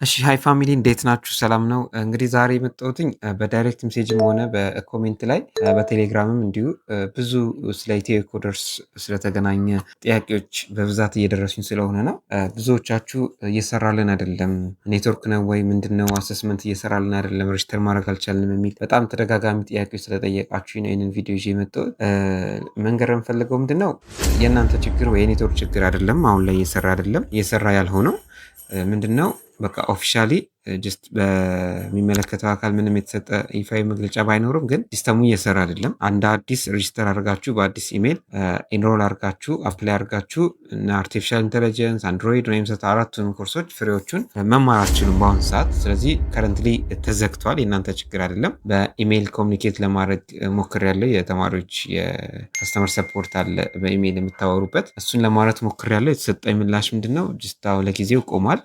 እሺ ሃይ ፋሚሊ እንዴት ናችሁ? ሰላም ነው። እንግዲህ ዛሬ የመጣሁትኝ በዳይሬክት ሜሴጅም ሆነ በኮሜንት ላይ በቴሌግራምም እንዲሁ ብዙ ስለ ኢትዮ ኮደርስ ስለተገናኘ ጥያቄዎች በብዛት እየደረሱኝ ስለሆነ ነው። ብዙዎቻችሁ እየሰራልን አይደለም፣ ኔትወርክ ነው ወይ ምንድነው? አሰስመንት እየሰራልን አይደለም፣ ሬጅስተር ማድረግ አልቻልንም የሚል በጣም ተደጋጋሚ ጥያቄዎች ስለጠየቃችሁ ነው ይህንን ቪዲዮ ይዤ የመጣሁት። መንገር የምፈልገው ምንድነው የእናንተ ችግር ወይ የኔትወርክ ችግር አይደለም። አሁን ላይ እየሰራ አይደለም። እየሰራ ያልሆነው ምንድነው በቃ ኦፊሻሊ ጀስት በሚመለከተው አካል ምንም የተሰጠ ይፋዊ መግለጫ ባይኖርም ግን ሲስተሙ እየሰራ አይደለም። አንድ አዲስ ሬጅስተር አድርጋችሁ በአዲስ ኢሜል ኢንሮል አድርጋችሁ አፕላይ አድርጋችሁ እና አርቲፊሻል ኢንቴሊጀንስ አንድሮይድ ወይም አራቱን ኮርሶች ፍሬዎቹን መማር አትችሉም በአሁኑ ሰዓት። ስለዚህ ከረንትሊ ተዘግቷል። የእናንተ ችግር አይደለም። በኢሜይል ኮሚኒኬት ለማድረግ ሞክሬያለሁ። የተማሪዎች የከስተመር ሰፖርት አለ በኢሜይል የምታወሩበት፣ እሱን ለማለት ሞክሬያለሁ። የተሰጠኝ ምላሽ ምንድነው ጅስት ለጊዜው ቆሟል፣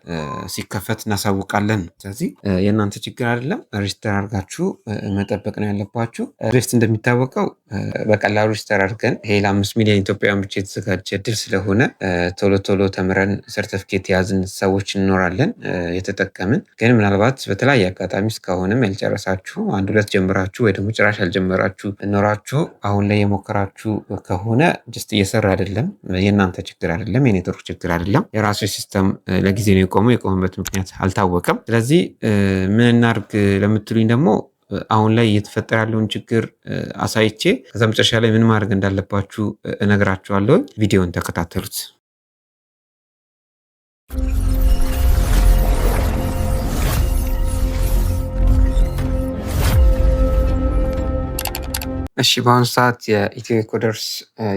ሲከፈት እናሳውቃለን። ስለዚህ የእናንተ ችግር አይደለም። ሬጅስተር አድርጋችሁ መጠበቅ ነው ያለባችሁ። ሬጅስተር እንደሚታወቀው በቀላሉ ሬጅስተር አድርገን ይሄ ለ5 ሚሊዮን ኢትዮጵያውያን ብቻ የተዘጋጀ እድል ስለሆነ ቶሎ ቶሎ ተምረን ሰርተፍኬት የያዝን ሰዎች እንኖራለን የተጠቀምን። ግን ምናልባት በተለያየ አጋጣሚ እስካሁንም ያልጨረሳችሁ አንድ ሁለት ጀምራችሁ ወይ ደግሞ ጭራሽ ያልጀመራችሁ ኖራችሁ አሁን ላይ የሞከራችሁ ከሆነ ጀስት እየሰራ አይደለም። የእናንተ ችግር አይደለም፣ የኔትወርክ ችግር አይደለም። የራሱ ሲስተም ለጊዜ ነው የቆመበት ምክንያት አልታወቀም። ስለዚህ ምን እናድርግ ለምትሉኝ ደግሞ አሁን ላይ እየተፈጠረ ያለውን ችግር አሳይቼ ከዛ መጨረሻ ላይ ምን ማድረግ እንዳለባችሁ እነግራችኋለሁ። ቪዲዮን ተከታተሉት። እሺ በአሁኑ ሰዓት የኢትዮ ኮደርስ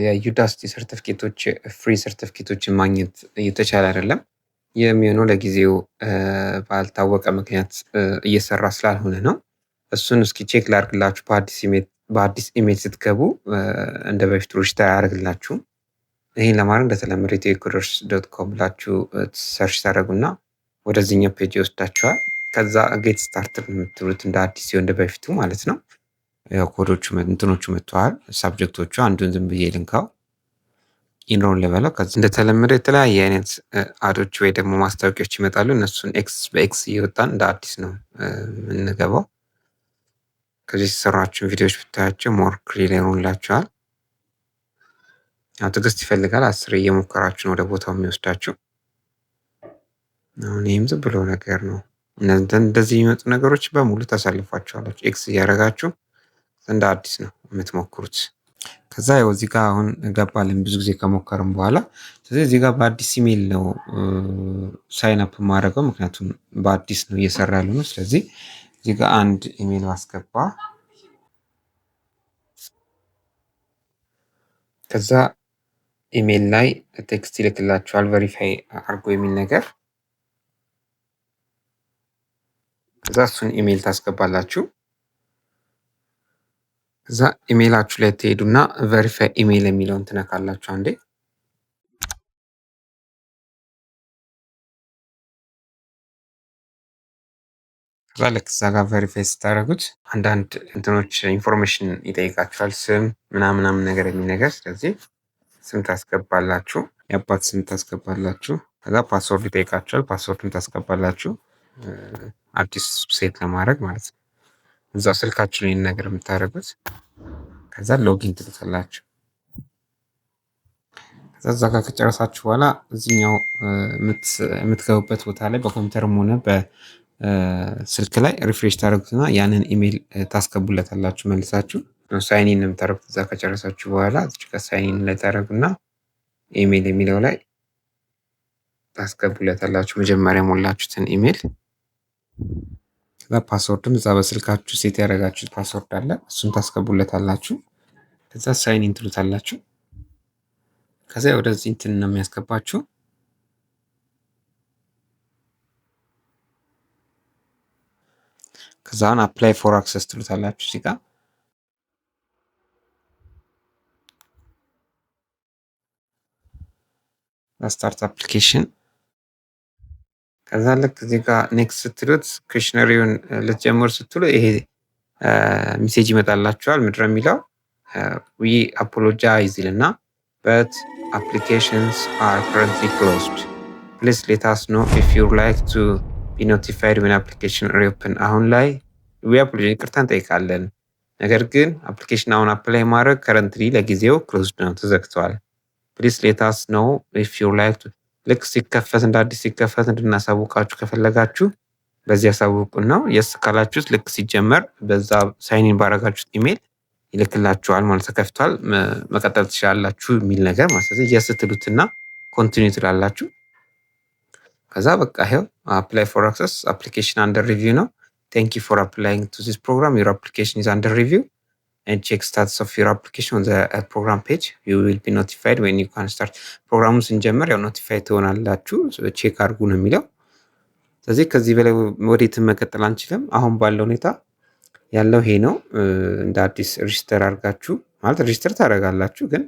የዩዳስቲ ሰርቲፊኬቶች ፍሪ ሰርቲፊኬቶችን ማግኘት እየተቻለ አይደለም። የሚሆነው ለጊዜው ባልታወቀ ምክንያት እየሰራ ስላልሆነ ነው። እሱን እስኪ ቼክ ላድርግላችሁ። በአዲስ ኢሜል ስትገቡ እንደ በፊቱ ሬጅስተር አያደርግላችሁም። ይህን ለማድረግ እንደተለመደ ኢትዮ ኮደርስ ዶት ኮም ብላችሁ ሰርች ታደርጉና ወደዚህኛው ፔጅ ይወስዳችኋል። ከዛ ጌት ስታርትድ የምትሉት እንደ አዲስ ሲሆን እንደ በፊቱ ማለት ነው። ኮዶቹ እንትኖቹ መጥተዋል። ሳብጀክቶቹ አንዱን ዝም ብዬ ልንካው ኢንሮል ልበለው። ከዚህ እንደተለመደ የተለያየ አይነት አዶች ወይ ደግሞ ማስታወቂያዎች ይመጣሉ። እነሱን ኤክስ በኤክስ እየወጣን እንደ አዲስ ነው የምንገባው። ከዚህ የተሰራችሁን ቪዲዮዎች ብታያቸው ሞር ክሊር ይሆንላችኋል። ያው ትዕግስት ይፈልጋል። 10 እየሞከራችሁ ነው ወደ ቦታው የሚወስዳችሁ። አሁን ይህም ዝም ብሎ ነገር ነው። እንደዚህ የሚመጡ ነገሮች በሙሉ ታሳልፏቸዋላችሁ። ኤክስ እያደረጋችሁ እንደ አዲስ ነው የምትሞክሩት። ከዛ ያው እዚህ ጋር አሁን ገባልን ብዙ ጊዜ ከሞከርም በኋላ። ስለዚህ እዚህ ጋር በአዲስ ኢሜል ነው ሳይን አፕ የማደርገው፣ ምክንያቱም በአዲስ ነው እየሰራ ያለ ነው። ስለዚህ እዚህ ጋር አንድ ኢሜል ማስገባ፣ ከዛ ኢሜል ላይ ቴክስት ይልክላችኋል ቬሪፋይ አድርጎ የሚል ነገር። ከዛ እሱን ኢሜል ታስገባላችሁ። ከዛ ኢሜይላችሁ ላይ ትሄዱና ቬሪፋይ ኢሜይል የሚለውን ትነካላችሁ አንዴ። ከዛ ልክ እዛ ጋር ቬሪፋይ ስታደርጉት አንዳንድ እንትኖች ኢንፎርሜሽን ይጠይቃችኋል፣ ስም ምናምናምን ነገር የሚል ነገር። ስለዚህ ስም ታስገባላችሁ፣ የአባት ስም ታስገባላችሁ። ከዛ ፓስወርድ ይጠይቃችኋል፣ ፓስወርድን ታስገባላችሁ፣ አዲስ ሴት ለማድረግ ማለት ነው። እዛው ስልካችሁ ላይ ነገር የምታደርጉት። ከዛ ሎጊን ትሉታላችሁ። ከዛ እዛ ጋር ከጨረሳችሁ በኋላ እዚህኛው የምትገቡበት ቦታ ላይ በኮምፒውተርም ሆነ በስልክ ላይ ሪፍሬሽ ታደርጉትና ያንን ኢሜል ታስገቡለታላችሁ መልሳችሁ። ሳይኒን ነው የምታደርጉት። እዛ ከጨረሳችሁ በኋላ እዚህ ጋር ሳይኒን ላይ ታደርጉና ኢሜል የሚለው ላይ ታስገቡለታላችሁ መጀመሪያ ሞላችሁትን ኢሜል። ከዛ ፓስወርድም እዛ በስልካችሁ ሴት ያደረጋችሁት ፓስወርድ አለ፣ እሱን ታስገቡለታላችሁ። ከዛ ሳይኒን ትሉታላችሁ። ከዛ ወደዚህ እንትን ነው የሚያስገባችሁ። ከዛን አፕላይ ፎር አክሰስ ትሉታላችሁ እዚህ ጋር። ስታርት አፕሊኬሽን። ከዛ ልክ እዚህ ጋር ኔክስት ስትሉት ኩዌሽነሪውን ልትጀምሩ ስትሉ ይሄ ሜሴጅ ይመጣላችኋል። ምንድነው የሚለው ዊ አፖሎጃይዝ ይልና but applications are currently closed. Please let us know if you'd like to ቢ ኖቲፋይድ ዌን አፕሊኬሽን ሪኦፕን። አሁን ላይ ይቅርታ እንጠይቃለን፣ ነገር ግን አፕሊኬሽን አሁን አፕላይ ማድረግ ከረንትሊ ለጊዜው ክሎዝድ ነው፣ ተዘግተዋል። ፕሊስ ሌታስ ነው ኢፍ ዩ ላይክ። ልክ ሲከፈት እንደ አዲስ ሲከፈት እንድናሳውቃችሁ ከፈለጋችሁ በዚህ ያሳውቁን ነው። የስ ካላችሁት ልክ ሲጀመር በዛ ሳይኒን ባረጋችሁት ኢሜል ይልክላችኋል ማለት ተከፍቷል መቀጠል ትችላላችሁ የሚል ነገር ማለት ነው። የስ ትሉትና ኮንቲኒው ትላላችሁ። ከዛ በቃ ይሄው አፕላይ ፎር አክሰስ አፕሊኬሽን አንደር ሪቪው ነው። ቴንክ ዩ ፎር አፕላይንግ ቱ ዚስ ፕሮግራም ዩር አፕሊኬሽን ኢዝ አንደር ሪቪው ኤንድ ቼክ ስታተስ ኦፍ ዩር አፕሊኬሽን ኦን ዘ ፕሮግራም ፔጅ ዩ ዊል ቢ ኖቲፋይድ ዌን ዩ ካን ስታርት። ፕሮግራሙን ስንጀምር ያው ኖቲፋይ ትሆናላችሁ፣ ቼክ አድርጉ ነው የሚለው። ስለዚህ ከዚህ በላይ ወዴትም መቀጠል አንችልም። አሁን ባለው ሁኔታ ያለው ይሄ ነው። እንደ አዲስ ሬጅስተር አድርጋችሁ ማለት ሬጅስተር ታደርጋላችሁ፣ ግን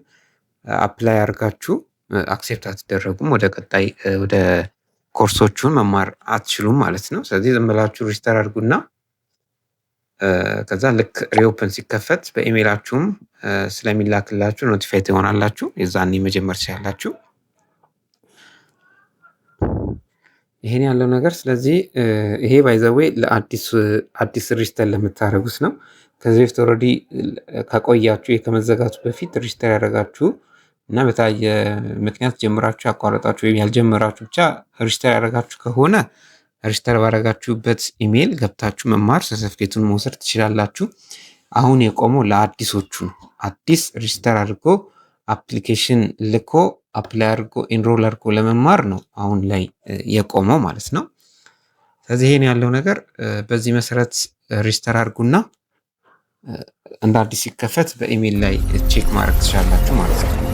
አፕላይ አድርጋችሁ አክሴፕት አትደረጉም። ወደ ቀጣይ ወደ ኮርሶቹን መማር አትችሉም ማለት ነው። ስለዚህ ዝም ብላችሁ ሬጅስተር አድርጉና ከዛ ልክ ሪኦፕን ሲከፈት በኢሜይላችሁም ስለሚላክላችሁ ኖቲፋይ ትሆናላችሁ። የዛኔ መጀመር ትችላላችሁ። ይሄን ያለው ነገር። ስለዚህ ይሄ ባይዘዌ ለአዲስ ሬጅስተር ለምታደርጉት ነው። ከዚህ በፊት ኦልሬዲ ከቆያችሁ ከመዘጋቱ በፊት ሬጅስተር ያደረጋችሁ እና በተለያየ ምክንያት ጀምራችሁ ያቋረጣችሁ ወይም ያልጀመራችሁ ብቻ ሬጅስተር ያደረጋችሁ ከሆነ ሬጅስተር ባደረጋችሁበት ኢሜይል ገብታችሁ መማር ሰርቲፊኬቱን መውሰድ ትችላላችሁ። አሁን የቆመው ለአዲሶቹ ነው። አዲስ ሬጅስተር አድርጎ አፕሊኬሽን ልኮ አፕላይ አድርጎ ኤንሮል አድርጎ ለመማር ነው አሁን ላይ የቆመው ማለት ነው። ስለዚህ ይሄን ያለው ነገር በዚህ መሰረት ሬጅስተር አድርጉና እንደ አዲስ ሲከፈት በኢሜይል ላይ ቼክ ማድረግ ትችላላችሁ ማለት ነው።